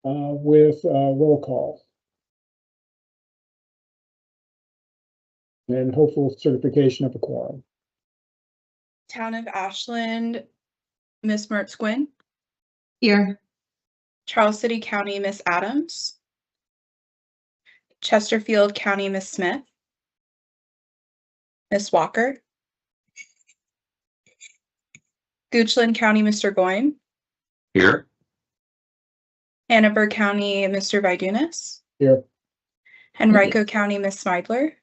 with roll call. And hopeful certification of a quorum. Town of Ashland, Miss Mertz Gwynn. Here. Charles City County, Miss Adams. Chesterfield County, Miss Smith. Miss Walker. Goochland County, Mr. Goyne. Here. Hanover County, Mr. Vidunas. Here. Henrico County, Miss Smidler.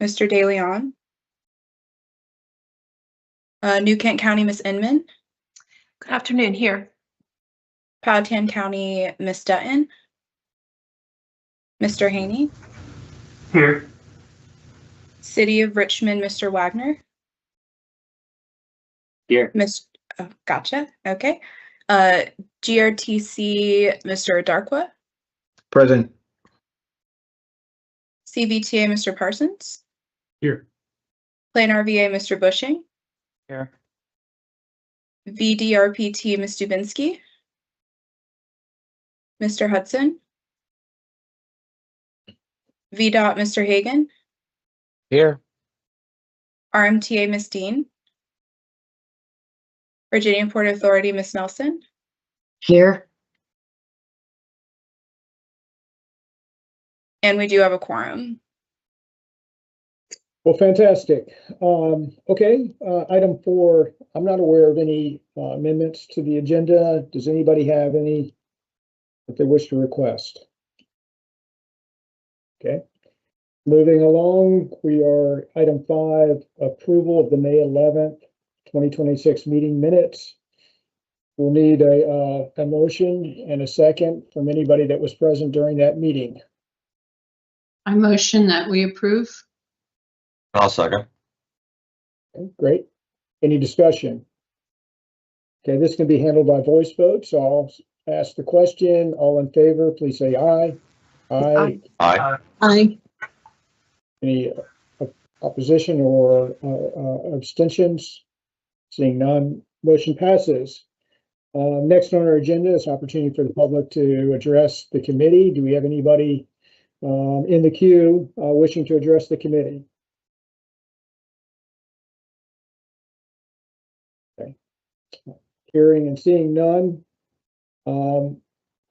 Mr. De Leon. New Kent County, Miss Inman. Good afternoon. Here. Powhatan County, Miss Dutton. Mr. Haney. Here. City of Richmond, Mr. Wagner. Here. Oh, gotcha. Okay. GRTC, Mr. Darkwa. Present. Cvta, Mr. Parsons. Here. Plain RVA, Mr. Bushing. Here. VDRPT, Ms. Dubinsky. Mr. Hudson. VDOT, Mr. Hagan. Here. RMTA, Ms. Dean. Virginia Port Authority, Ms. Nelson. Here. And we do have a quorum. Well, fantastic. Okay, item 4, I'm not aware of any amendments to the agenda. Does anybody have any that they wish to request? Okay, moving along, we are item 5, approval of the May 11th, 2026 meeting minutes. We'll need a motion and a second from anybody that was present during that meeting. I motion that we approve. I'll second. Okay, great. Any discussion? Okay, this can be handled by voice vote, so I'll ask the question. All in favor, please say aye. Aye. Aye. Aye. Any opposition or abstentions? Seeing none, motion passes. Next on our agenda is opportunity for the public to address the committee. Do we have anybody in the queue wishing to address the committee? Okay. Hearing and seeing none.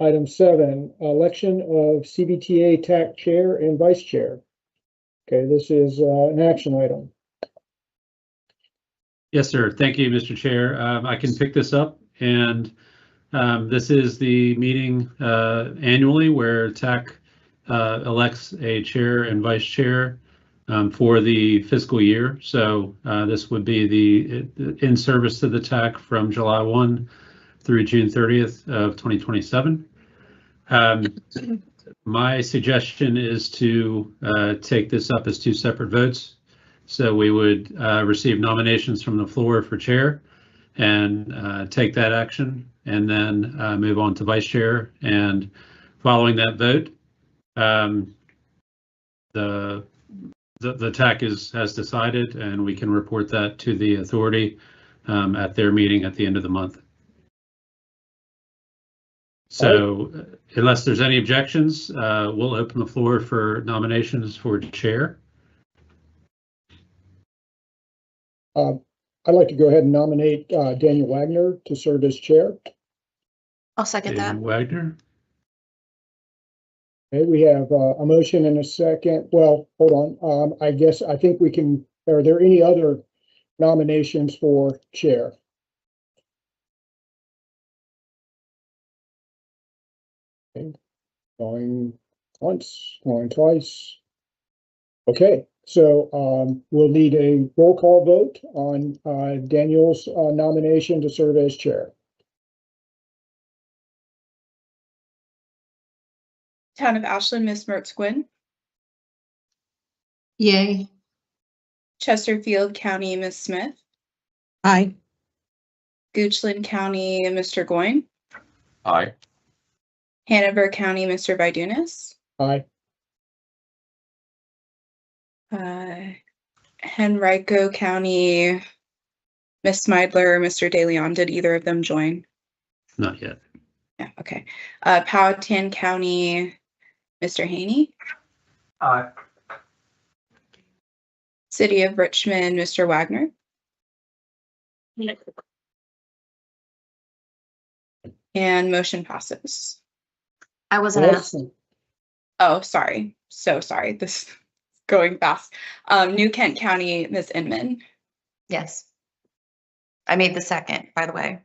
Item 7, election of CVTA TAC chair and vice chair. Okay, this is an action item. Yes, sir. Thank you, Mr. Chair. I can pick this up, and this is the meeting annually where TAC elects a chair and vice chair for the fiscal year. So this would be the in service to the TAC from July 1 through June 30th of 2027. My suggestion is to take this up as 2 separate votes. So we would receive nominations from the floor for chair and take that action, and then move on to vice chair. And following that vote, the TAC has decided, and we can report that to the authority at their meeting at the end of the month. So unless there's any objections, we'll open the floor for nominations for chair. I'd like to go ahead and nominate Daniel Wagner to serve as chair. I'll second that. Wagner. Okay, we have a motion and a second. Well, hold on. I think we can, are there any other nominations for chair? Okay. Going once, going twice. Okay, so we'll need a roll call vote on Daniel's nomination to serve as chair. Town of Ashland, Miss Mertz Gwynn. Yay. Chesterfield County, Miss Smith. Aye. Goochland County, Mr. Goyne. Aye. Hanover County, Mr. Vidunas. Aye. Henrico County, Miss Smidler, Mr. De Leon. Did either of them join? Not yet. Yeah, Okay. Powhatan County, Mr. Haney. Aye. City of Richmond, Mr. Wagner. And motion passes. I wasn't asked. Excellent. Oh, sorry. So sorry. This is going fast. New Kent County, Ms. Inman. Yes. I made the second, by the way.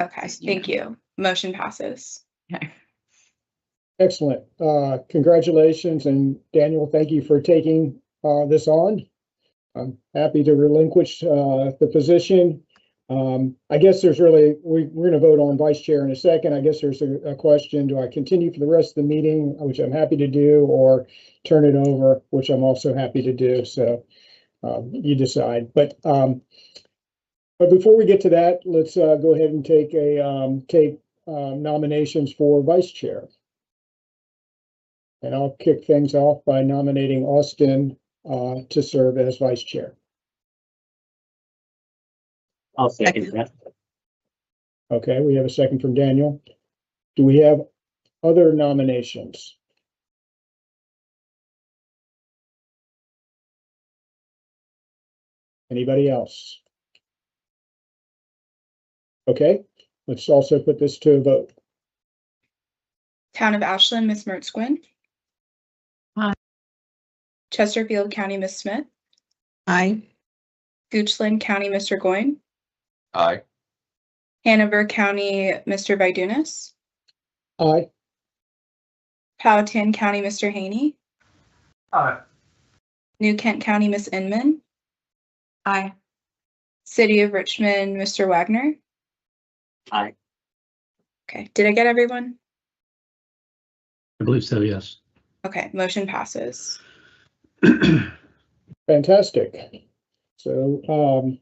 Okay, thank you. Motion passes. Okay. Excellent. Congratulations, and Daniel, thank you for taking this on. I'm happy to relinquish the position. I guess there's really, we're going to vote on vice chair in a second. I guess there's a question, do I continue for the rest of the meeting, which I'm happy to do, or turn it over, which I'm also happy to do. So you decide. But before we get to that, let's go ahead and take nominations for vice chair. And I'll kick things off by nominating Austin to serve as vice chair. I'll second that. Okay, we have a second from Daniel. Do we have other nominations? Anybody else? Okay, let's also put this to a vote. Town of Ashland, Ms. Mertz-Gwynn. Aye. Chesterfield County, Ms. Smith. Aye. Goochland County, Mr. Goyne. Aye. Hanover County, Mr. Vidunas. Aye. Powhatan County, Mr. Haney. Aye. New Kent County, Ms. Inman. Aye. City of Richmond, Mr. Wagner. Aye. Okay, did I get everyone? I believe so, yes. Okay, motion passes. Fantastic. So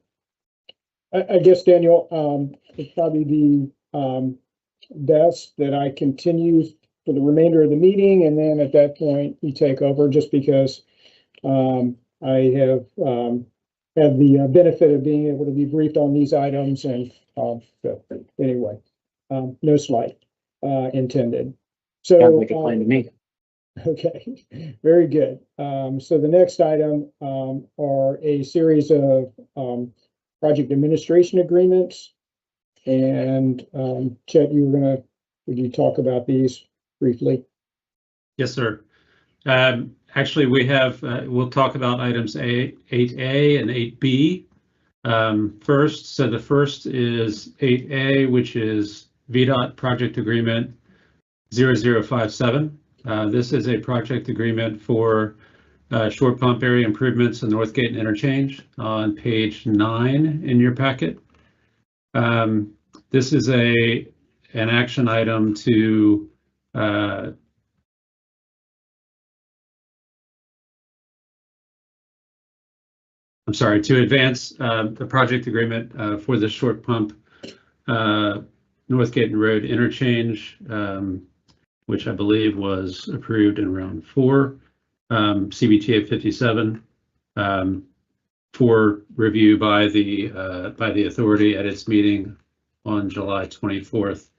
I guess, Daniel, it'd probably be best that I continue for the remainder of the meeting, and then at that point you take over, just because I have had the benefit of being able to be briefed on these items, and so anyway, no slight intended. So Sounds like a plan to me. okay, very good. So the next item are a series of project administration agreements. And Chet, would you talk about these briefly? Yes, sir. Actually, we have, we'll talk about items 8A and 8B first. So the first is 8A, which is VDOT project agreement 0057. This is a project agreement for short pump area improvements in Northgate and Interchange on page 9 in your packet. This is an action item to to advance the project agreement for the short pump Northgate and Road interchange, which I believe was approved in round 4, Cvta 57, for review by the authority at its meeting on July 24th.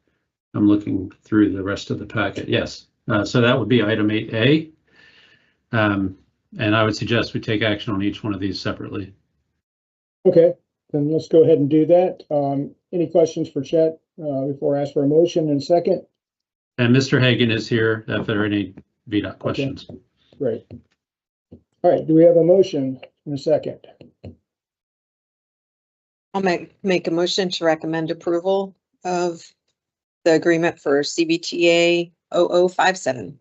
I'm looking through the rest of the packet. Yes, so that would be item 8A. And I would suggest we take action on each one of these separately. Okay, then let's go ahead and do that. Any questions for Chet before I ask for a motion in a second? And Mr. Hagan is here if there are any VDOT questions. Okay. Great. All right, do we have a motion in a second? I'll make a motion to recommend approval of the agreement for CVTA 0057.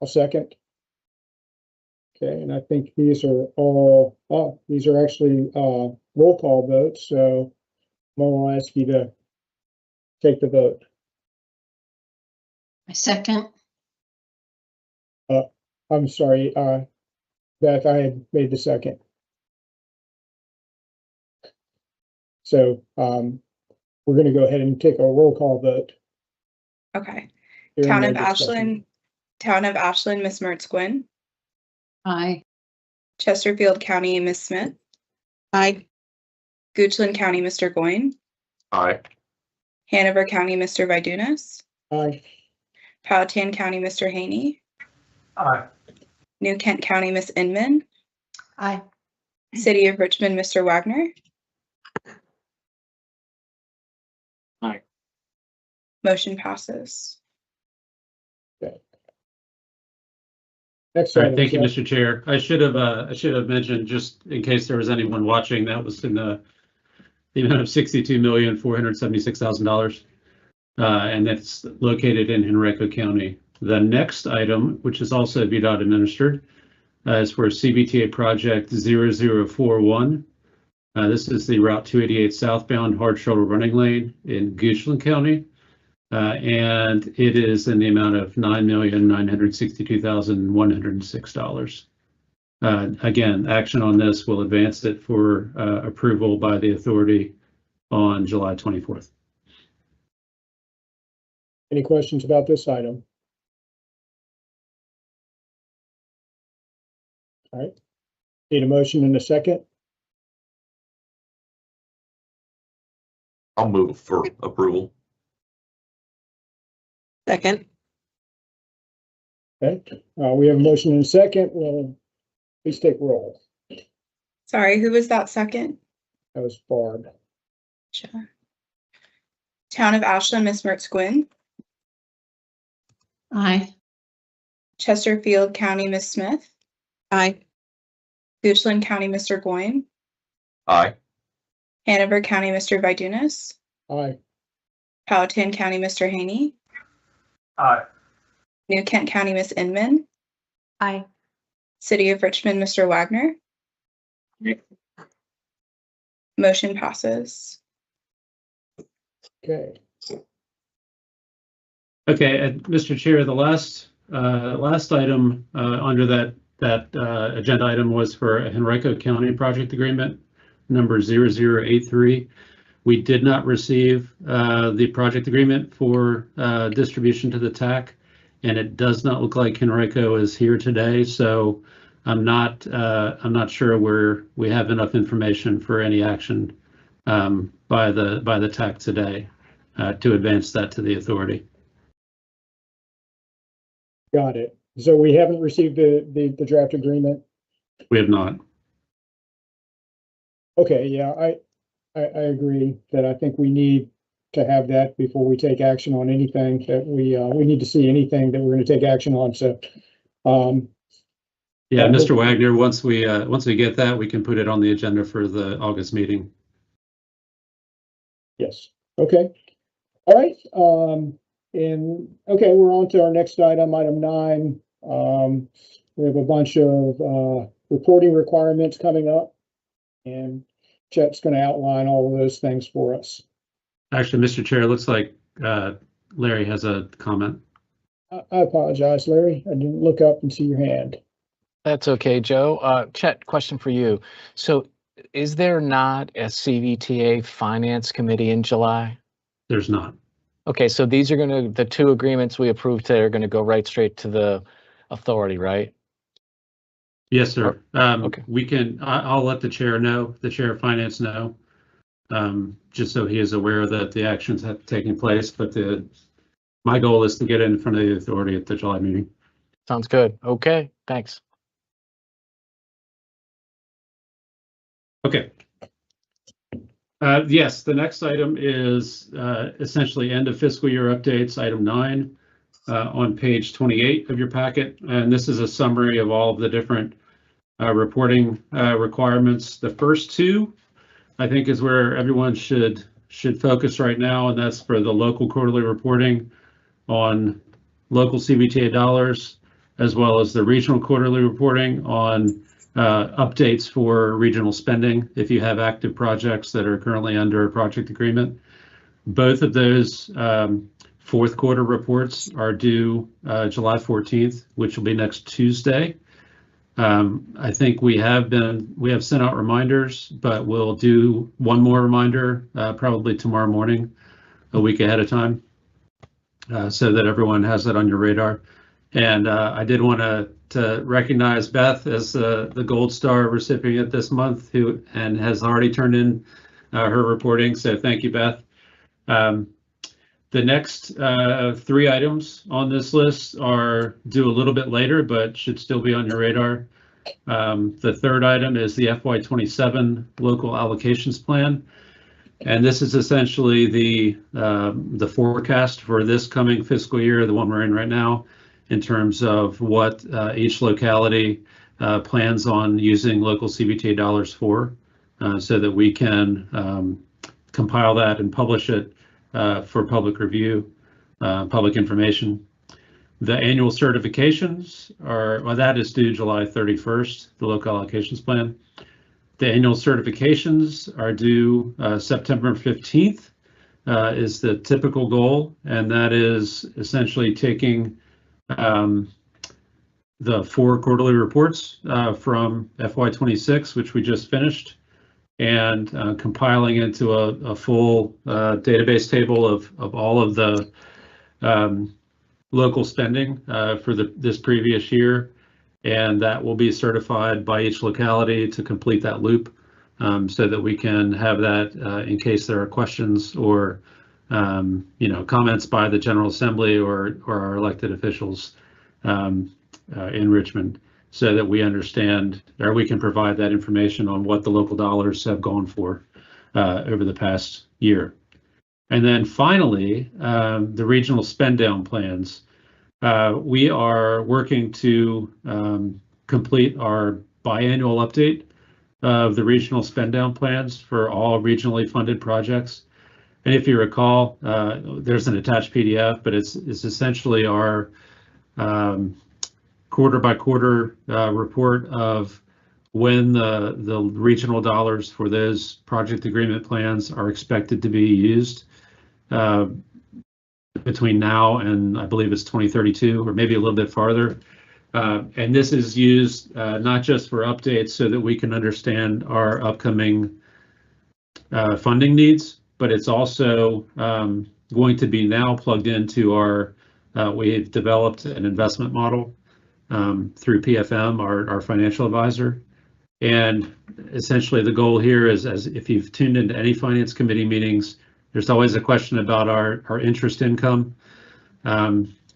I'll second. Okay, and I think these are all, these are actually roll call votes, so I'll ask you to take the vote. I second. I'm sorry, Beth, I had made the second. So we're going to go ahead and take a roll call vote. Okay. Hearing Town no of discussion. Ashland, Ms. Mertz-Gwynn. Aye. Chesterfield County, Ms. Smith. Aye. Goochland County, Mr. Goyne. Aye. Hanover County, Mr. Vidunas, Aye. Powhatan County, Mr. Haney, Aye. New Kent County, Ms. Inman, Aye. City of Richmond, Mr. Wagner. Aye. Motion passes. Next All right, item. thank you, Jeff. Mr. Chair. I should have mentioned, just in case there was anyone watching, that was in the amount of $62,476,000. And it's located in Henrico County. The next item, which is also VDOT administered, is for CVTA project 0041. This is the Route 288 southbound hard shoulder running lane in Goochland County. And it is in the amount of $9,962,106. Again, action on this will advance it for approval by the authority on July 24th. Any questions about this item? All right. Need a motion in a second? I'll move for approval. Second. Okay, we have a motion in a second. Well, please take roll. Sorry, who was that second? That was Barb. Sure. Town of Ashland, Ms. Mertz Gwynn, Aye. Chesterfield County, Ms. Smith, Aye. Goochland County, Mr. Goyne, Aye. Hanover County, Mr. Vidunas, Aye. Powhatan County, Mr. Haney, Aye. New Kent County, Ms. Inman, Aye. City of Richmond, Mr. Wagner. Aye. Motion passes. Okay. Okay, and Mr. Chair, the last item under that agenda item was for a Henrico County project agreement number 0083. We did not receive the project agreement for distribution to the TAC, and it does not look like Henrico is here today. So I'm not sure we have enough information for any action by the TAC today to advance that to the authority. Got it. So we haven't received the draft agreement. We have not. Okay, yeah, I agree that I think we need to have that before we take action on anything that we need to see anything that we're going to take action on. So, Yeah, Mr. Wagner, once we get that, we can put it on the agenda for the August meeting. yes. Okay. All right. And okay, we're on to our next item, item 9. We have a bunch of reporting requirements coming up, and Chet's going to outline all of those things for us. Actually, Mr. Chair, it looks like Larry has a comment. I apologize, Larry. I didn't look up and see your hand. That's okay, Joe. Chet, question for you. So is there not a CVTA finance committee in July? There's not. Okay, so these are the 2 agreements we approved today are going to go right straight to the authority, right? Yes, sir. Okay. I'll let the chair know, the chair of finance know, just so he is aware that the actions have taken place. But my goal is to get it in front of the authority at the July meeting. Sounds good. Okay, thanks. Okay. Yes, the next item is essentially end of fiscal year updates, item 9 on page 28 of your packet. And this is a summary of all of the different reporting requirements. The first 2, I think, is where everyone should focus right now, and that's for the local quarterly reporting on local CVTA dollars, as well as the regional quarterly reporting on updates for regional spending if you have active projects that are currently under a project agreement. Both of those 4th quarter reports are due July 14th, which will be next Tuesday. I think we have sent out reminders, but we'll do one more reminder probably tomorrow morning, a week ahead of time, so that everyone has that on your radar. And I did want to recognize Beth as the Gold Star recipient this month, who has already turned in her reporting. So thank you, Beth. The next 3 items on this list are due a little bit later, but should still be on your radar. The third item is the FY27 local allocations plan. And this is essentially the forecast for this coming fiscal year, the one we're in right now, in terms of what each locality plans on using local CVTA dollars for, so that we can compile that and publish it for public review, public information. The annual certifications well, that is due July 31st, the local allocations plan. The annual certifications are due September 15th, is the typical goal, and that is essentially taking the 4 quarterly reports from FY26, which we just finished, and compiling into a full database table of all of the local spending for this previous year. And that will be certified by each locality to complete that loop, so that we can have that in case there are questions or comments by the General Assembly or our elected officials in Richmond, so that we understand, or we can provide that information on what the local dollars have gone for over the past year. And then finally, the regional spend down plans. We are working to complete our biannual update of the regional spend down plans for all regionally funded projects. And if you recall, there's an attached PDF, but it's essentially our quarter by quarter report of when the regional dollars for those project agreement plans are expected to be used between now and I believe it's 2032, or maybe a little bit farther. And this is used not just for updates so that we can understand our upcoming funding needs, but it's also going to be now plugged into our, we've developed an investment model through PFM, our financial advisor. And essentially the goal here is, as if you've tuned into any finance committee meetings, there's always a question about our interest income.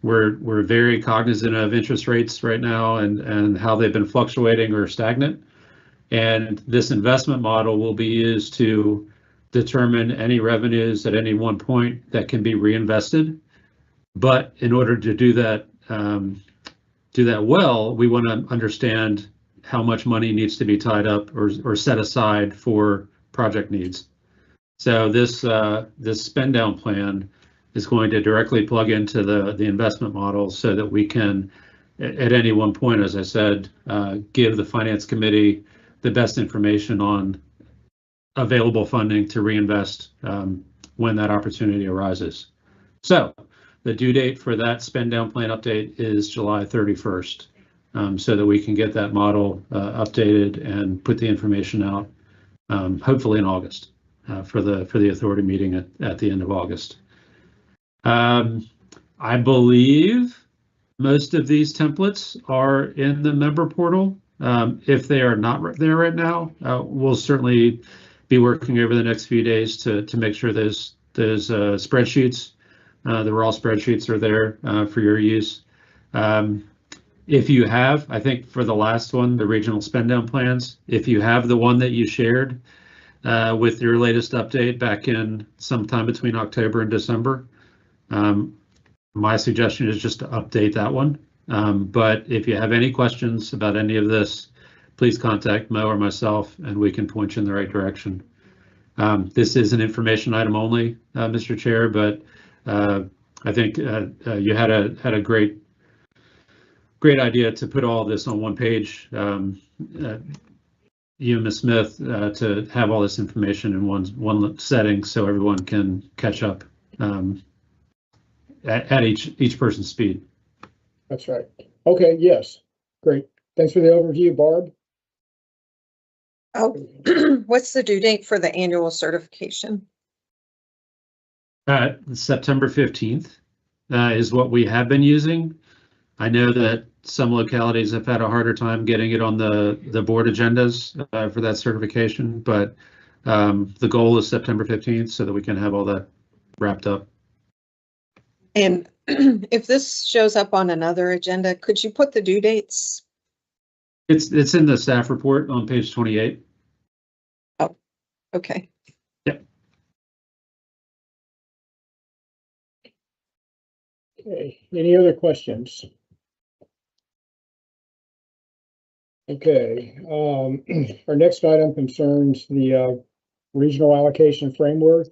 We're very cognizant of interest rates right now and how they've been fluctuating or stagnant. And this investment model will be used to determine any revenues at any one point that can be reinvested. But in order to do that well, we want to understand how much money needs to be tied up or set aside for project needs. So this spend down plan is going to directly plug into the investment model so that we can, at any one point, as I said, give the finance committee the best information on available funding to reinvest when that opportunity arises. So the due date for that spend down plan update is July 31st, so that we can get that model updated and put the information out, hopefully in August. For the authority meeting at the end of August. I believe most of these templates are in the member portal. If they are not there right now, we'll certainly be working over the next few days to make sure those spreadsheets, the raw spreadsheets, are there for your use. If you have, I think for the last one, the regional spend down plans, if you have the one that you shared with your latest update back in sometime between October and December, my suggestion is just to update that one. But if you have any questions about any of this, please contact Mo or myself and we can point you in the right direction. This is an information item only, Mr. Chair, but I think you had a great idea to put all this on one page. You and Ms. Smith to have all this information in one setting so everyone can catch up at each person's speed. That's right. Okay, yes, great. Thanks for the overview, Barb. Oh, what's the due date for the annual certification? September 15th is what we have been using. I know that some localities have had a harder time getting it on the board agendas for that certification, but the goal is September 15th so that we can have all that wrapped up. And if this shows up on another agenda, could you put the due dates? It's in the staff report on page 28. Okay. Okay, any other questions? Okay, our next item concerns the regional allocation framework.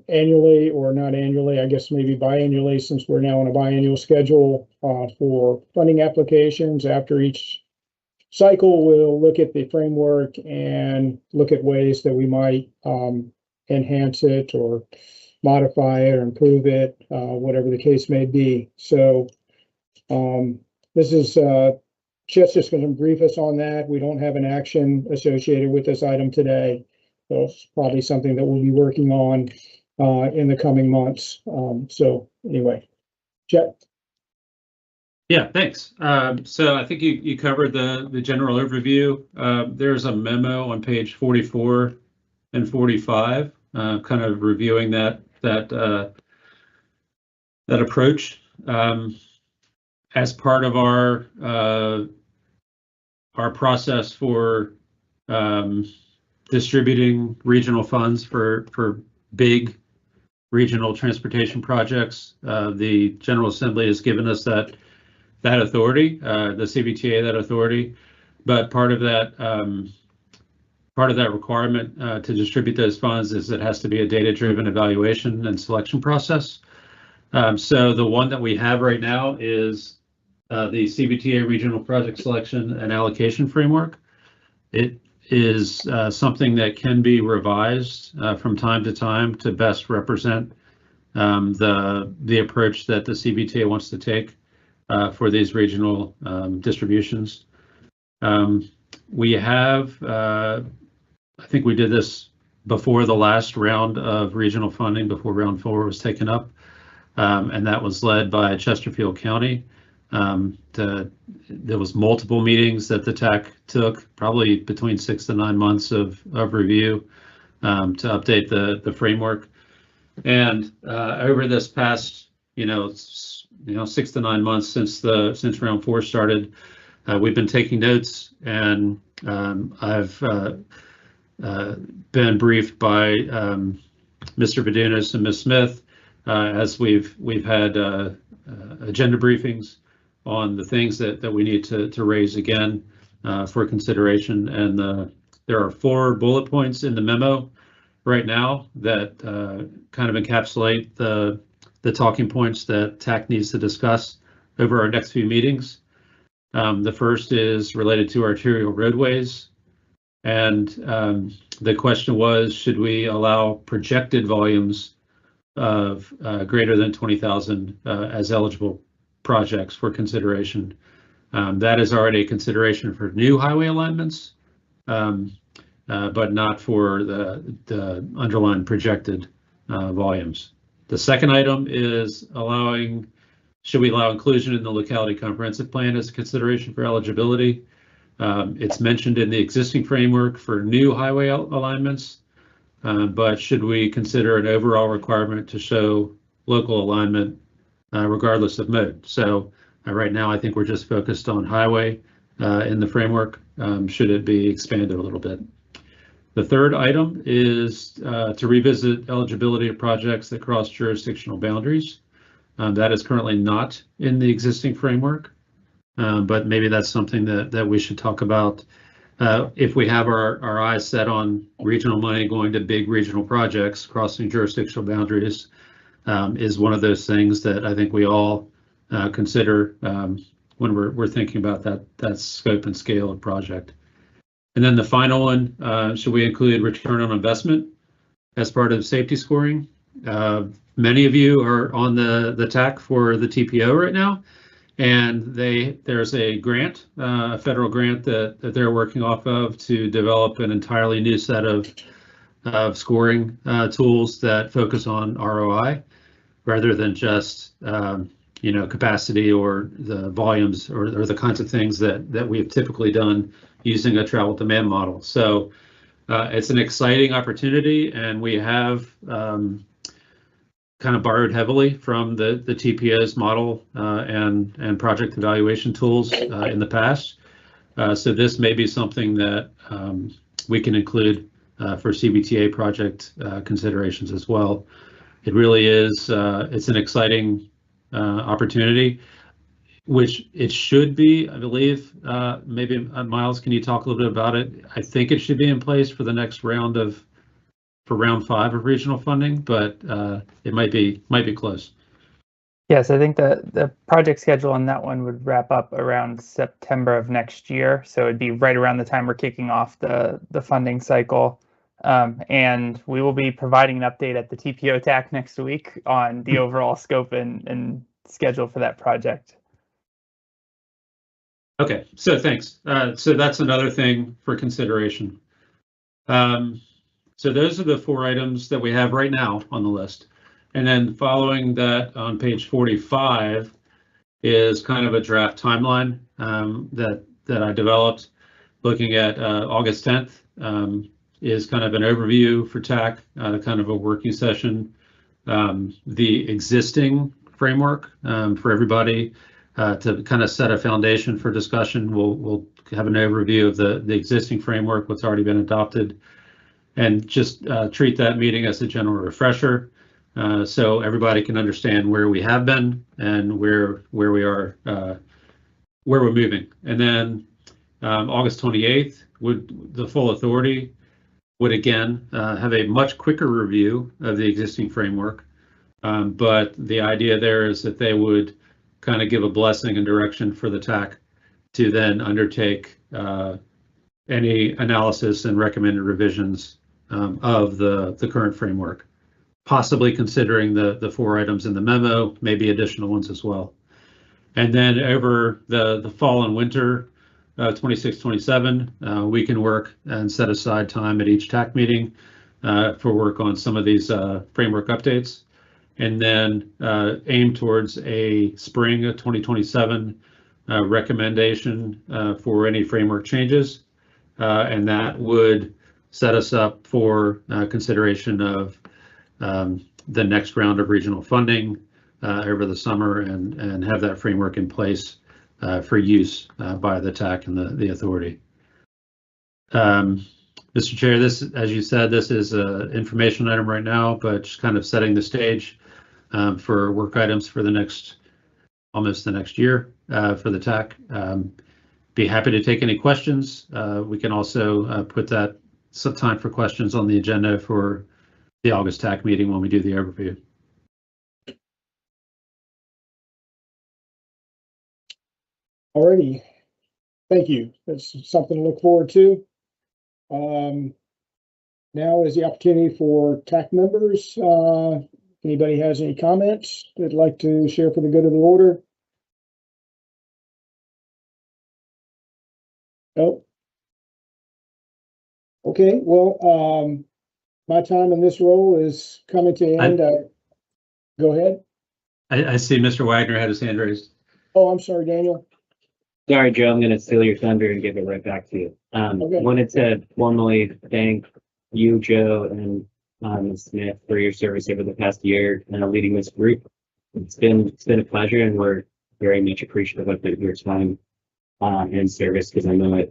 Annually or not annually, I guess maybe biannually, since we're now on a biannual schedule for funding applications. After each cycle, we'll look at the framework and look at ways that we might enhance it or modify it or improve it, whatever the case may be. So this is Chet's just going to brief us on that. We don't have an action associated with this item today. So it's probably something that we'll be working on in the coming months. So anyway, Chet. Yeah, thanks. So I think you covered the general overview. There's a memo on page 44 and 45, kind of reviewing that approach as part of our process for distributing regional funds for big regional transportation projects. The General Assembly has given us that authority, the Cvta that authority, but part of that requirement to distribute those funds is it has to be a data-driven evaluation and selection process. So the one that we have right now is the Cvta Regional Project Selection and Allocation Framework. It is something that can be revised from time to time to best represent the approach that the Cvta wants to take for these regional distributions. We have, I think we did this before the last round of regional funding, before round 4 was taken up, and that was led by Chesterfield County. There was multiple meetings that the TAC took, probably between 6 to 9 months of review to update the framework. And over this past, 6 to 9 months since round 4 started, we've been taking notes, and I've been briefed by Mr. Vadunas and Ms. Smith as we've had agenda briefings on the things that we need to raise again for consideration. And there are 4 bullet points in the memo right now that kind of encapsulate the talking points that TAC needs to discuss over our next few meetings. The first is related to arterial roadways. And the question was, should we allow projected volumes of greater than 20,000 as eligible projects for consideration? That is already a consideration for new highway alignments, but not for the underlying projected volumes. The second item is should we allow inclusion in the locality comprehensive plan as a consideration for eligibility? It's mentioned in the existing framework for new highway alignments, but should we consider an overall requirement to show local alignment regardless of mode? So right now, I think we're just focused on highway in the framework. Should it be expanded a little bit? The third item is to revisit eligibility of projects that cross jurisdictional boundaries. That is currently not in the existing framework, but maybe that's something that we should talk about if we have our eyes set on regional money going to big regional projects. Crossing jurisdictional boundaries is one of those things that I think we all consider when we're thinking about that scope and scale of project. And then the final one, should we include return on investment as part of safety scoring? Many of you are on the TAC for the TPO right now, and there's a grant, a federal grant that they're working off of to develop an entirely new set of scoring tools that focus on ROI rather than just capacity or the volumes or the kinds of things that we've typically done using a travel demand model. So it's an exciting opportunity, and we have kind of borrowed heavily from the TPO's model and project evaluation tools in the past. So this may be something that we can include for CVTA project considerations as well. It really is, it's an exciting opportunity, which it should be, I believe. Maybe Miles, can you talk a little bit about it? I think it should be in place for the next round for round 5 of regional funding, but it might be close. Yes, I think the project schedule on that one would wrap up around September of next year. So it'd be right around the time we're kicking off the funding cycle. And we will be providing an update at the TPO TAC next week on the overall scope and schedule for that project. Okay, so thanks. So that's another thing for consideration. So those are the 4 items that we have right now on the list. And then following that on page 45 is kind of a draft timeline that I developed. Looking at August 10th is kind of an overview for TAC, kind of a working session. The existing framework for everybody to kind of set a foundation for discussion. We'll have an overview of the existing framework, what's already been adopted, and just treat that meeting as a general refresher, so everybody can understand where we have been and where we are, where we're moving. And then August 28th, the full authority would again have a much quicker review of the existing framework, but the idea there is that they would kind of give a blessing and direction for the TAC to then undertake any analysis and recommended revisions of the current framework, possibly considering the 4 items in the memo, maybe additional ones as well. And then over the fall and winter 26-27, we can work and set aside time at each TAC meeting for work on some of these framework updates, and then aim towards a spring of 2027 recommendation for any framework changes, and that would set us up for consideration of the next round of regional funding over the summer, and have that framework in place for use by the TAC and the authority. Mr. Chair, this, as you said, this is an information item right now, but just kind of setting the stage for work items for almost the next year for the TAC. Be happy to take any questions. We can also put some time for questions on the agenda for the August TAC meeting when we do the overview. Alrighty, thank you. That's something to look forward to. Now is the opportunity for TAC members. Anybody has any comments they'd like to share for the good of the order? Nope. Okay, well, my time in this role is coming to an end. Go ahead. I see Mr. Wagner had his hand raised. Oh, I'm sorry, Daniel. Sorry, Joe, I'm going to steal your thunder and give it right back to you. Okay. Wanted to formally thank you, Joe, and Ms. Smith for your service over the past year leading this group. It's been a pleasure, and we're very much appreciative of your time and service, because I know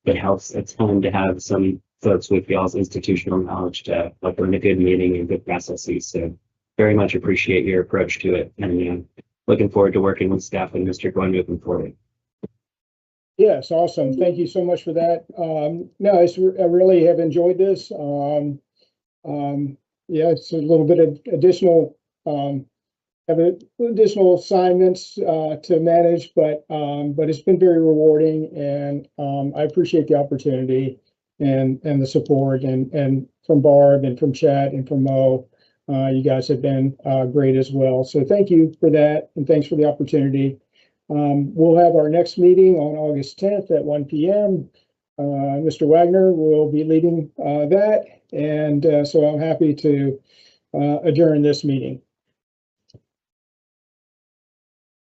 it helps a ton to have some folks with y'all's institutional knowledge to run a good meeting and good processes. So very much appreciate your approach to it, and looking forward to working with staff and Mr. Gwen moving forward. Yes, awesome. Thank you so much for that. No, I really have enjoyed this. Yeah, it's a little bit of additional additional assignments to manage, but it's been very rewarding, and I appreciate the opportunity and the support, and from Barb and from Chad and from Mo. You guys have been great as well. So thank you for that, and thanks for the opportunity. We'll have our next meeting on August 10th at 1 p.m. Mr. Wagner will be leading that, and so I'm happy to adjourn this meeting.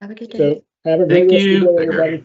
Have a good day. So have a great rest of the day, everybody.